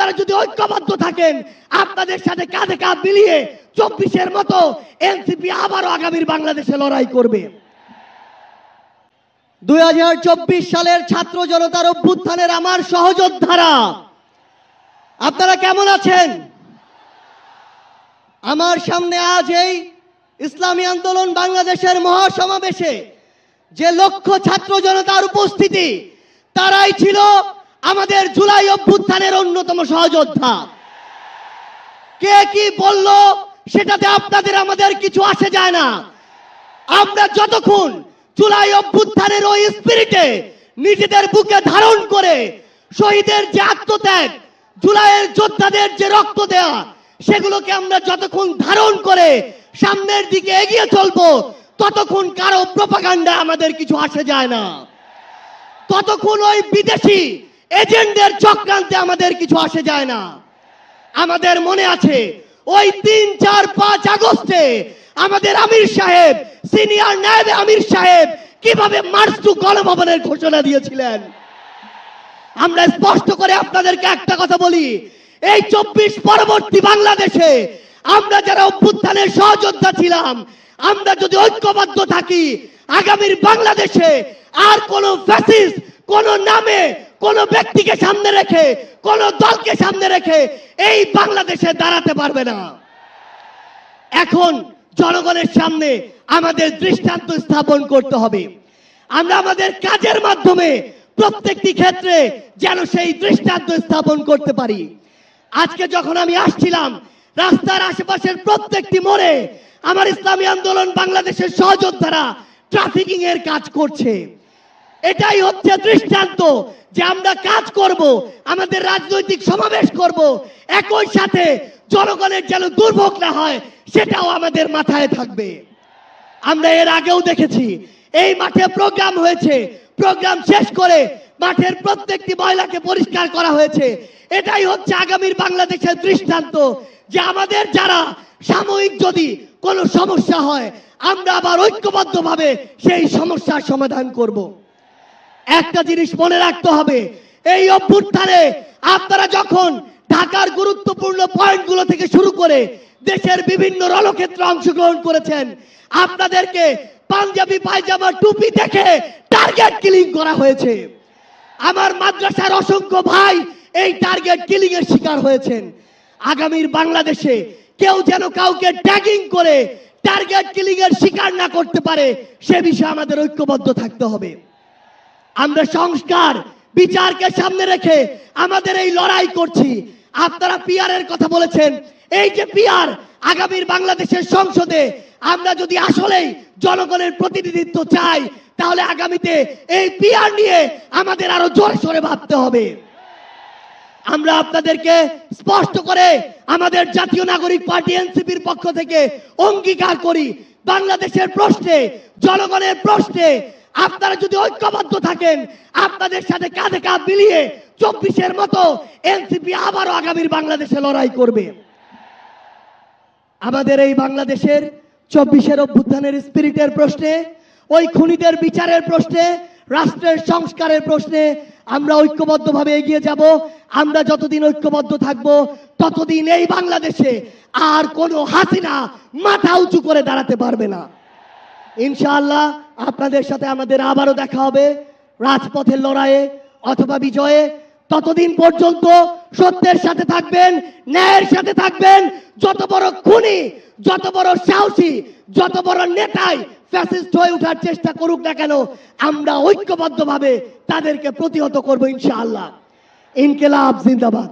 আপনারা যদি ঐক্যবদ্ধ থাকেন, আপনাদের সাথে কাঁধে কাঁধ মিলিয়ে 24-এর মতো এনসিপি আবারও আগামীর বাংলাদেশে লড়াই করবে। 2024 সালের ছাত্র জনতার অভ্যুত্থানের আমার সহযোদ্ধারা, আপনারা কেমন আছেন? আমার সামনে আজ এই ইসলামী আন্দোলন বাংলাদেশের মহাসমাবেশে যে লক্ষ ছাত্র জনতার উপস্থিতি, তারাই ছিল আমাদের জুলাই অভ্যুত্থানের অন্যতম সহযোদ্ধা। কে কি বলল সেটাতে আপনাদের আমাদের কিছু আসে যায় না। আমরা যতক্ষণ জুলাই অভ্যুত্থানের ওই স্পিরিটে নিজেদের বুকে ধারণ করে শহীদের যে আত্মত্যাগ, জুলাইয়ের যোদ্ধাদের যে রক্ত দেওয়া, সেগুলোকে আমরা যতক্ষণ ধারণ করে সামনের দিকে এগিয়ে চলবো, ততক্ষণ কারো প্রোপাগান্ডা আমাদের কিছু আসে যায় না। ততক্ষণ ওই বিদেশি এজেন্টদের চক্রান্তে আমাদের কিছু আসে যায় না। আমাদের মনে আছে ওই 3, 4, 5 আগস্টে আমাদের আমির সাহেব, সিনিয়র নায়েব আমির সাহেব কিভাবে মার্চ টু গণভবনের ঘোষণা দিয়েছিলেন। আমরা স্পষ্ট করে আপনাদেরকে একটা কথা বলি, এই 24 পরবর্তী বাংলাদেশে আমরা যারা অভ্যুত্থানের সহযোদ্ধা ছিলাম, আমরা যদি ঐক্যবদ্ধ থাকি, আগামীর বাংলাদেশে আর কোন ফ্যাসিস্ট কোন নামে কোন ব্যক্তিকে সামনে রেখে, কোন দলকে সামনে রেখে এই বাংলাদেশে দাঁড়াতে পারবে না। এখন জনগণের সামনে আমাদের দৃষ্টান্ত স্থাপন করতে হবে। আমরা আমাদের কাজের মাধ্যমে প্রত্যেকটি ক্ষেত্রে যেন সেই দৃষ্টান্ত স্থাপন করতে পারি। আজকে যখন আমি আসছিলাম, রাস্তার আশেপাশের প্রত্যেকটি মোড়ে আমার ইসলামী আন্দোলন বাংলাদেশের সহযোদ্ধারা ট্রাফিকিং এর কাজ করছে। এটাই হচ্ছে দৃষ্টান্ত যে আমরা কাজ করব, আমাদের রাজনৈতিক সমাবেশ করব, একই সাথে জনগণের যেন দুর্ভোগ না হয় সেটাও আমাদের মাথায় থাকবে। আমরা এর আগেও দেখেছি এই মাঠে প্রোগ্রাম হয়েছে, প্রোগ্রাম শেষ করে মাঠের প্রত্যেকটি ময়লাকে পরিষ্কার করা হয়েছে। এটাই হচ্ছে আগামীর বাংলাদেশের দৃষ্টান্ত যে আমাদের যারা সাময়িক যদি কোনো সমস্যা হয়, আমরা আবার ঐক্যবদ্ধভাবে সেই সমস্যার সমাধান করব। একটা জিনিস মনে রাখতে হবে, এই অভ্যুত্থানে আপনারা যখন ঢাকার গুরুত্বপূর্ণ পয়েন্টগুলো থেকে শুরু করে দেশের বিভিন্ন রণক্ষেত্রে অংশগ্রহণ করেছেন, আপনাদেরকে পাঞ্জাবি পায়জামা টুপি দেখে টার্গেট কিলিং করা হয়েছে। আমার মাদ্রাসার অসংখ্য ভাই এই টার্গেট কিলিং এর শিকার হয়েছেন। আগামীর বাংলাদেশে কেউ যেন কাউকে ট্যাগিং করে টার্গেট কিলিং এর শিকার না করতে পারে, সে বিষয়ে আমাদের ঐক্যবদ্ধ থাকতে হবে। আমরা সংস্কার বিচারকে সামনে রেখে আমাদের এই লড়াই করছি। আপনারা পিআর এর কথা বলেছেন, এই যে পিআর, আগামীর বাংলাদেশের সংসদে আমরা যদি আসলেই জনগণের প্রতিনিধিত্ব চাই, তাহলে আগামীতে এই পিআর নিয়ে আমাদের আরো জোরে সোরে ভাবতে হবে। আমরা আপনাদেরকে স্পষ্ট করে আমাদের জাতীয় নাগরিক পার্টি এনসিপির পক্ষ থেকে অঙ্গীকার করি, বাংলাদেশের প্রশ্নে, জনগণের প্রশ্নে আপনারা যদি ঐক্যবদ্ধ থাকেন, আপনাদের সাথে কাঁধে কাঁধ মিলিয়ে 24-এর মতো এনসিপি আবারও আগামীর বাংলাদেশে লড়াই করবে। আমাদের এই বাংলাদেশের 24-এর অভ্যুত্থানের স্পিরিটের প্রশ্নে, ওই খুনিদের বিচারের প্রশ্নে, রাষ্ট্রের সংস্কারের প্রশ্নে আমরা ঐক্যবদ্ধভাবে এগিয়ে যাব। আমরা যতদিন ঐক্যবদ্ধ থাকব, ততদিন এই বাংলাদেশে আর কোনো হাসিনা মাথা উঁচু করে দাঁড়াতে পারবে না। ইনশাআল্লাহ আপনাদের সাথে আমাদের আবারও দেখা হবে রাজপথের লড়াইয়ে অথবা বিজয়ে। ততদিন পর্যন্ত সত্যের সাথে থাকবেন, ন্যায়ের সাথে থাকবেন। যত বড় খুনি, যত বড় সাহসী, যত বড় নেতাই ফ্যাসিস্ট হয়ে ওঠার চেষ্টা করুক না কেন, আমরা ঐক্যবদ্ধভাবে তাদেরকে প্রতিহত করব ইনশাআল্লাহ। ইনকিলাব জিন্দাবাদ।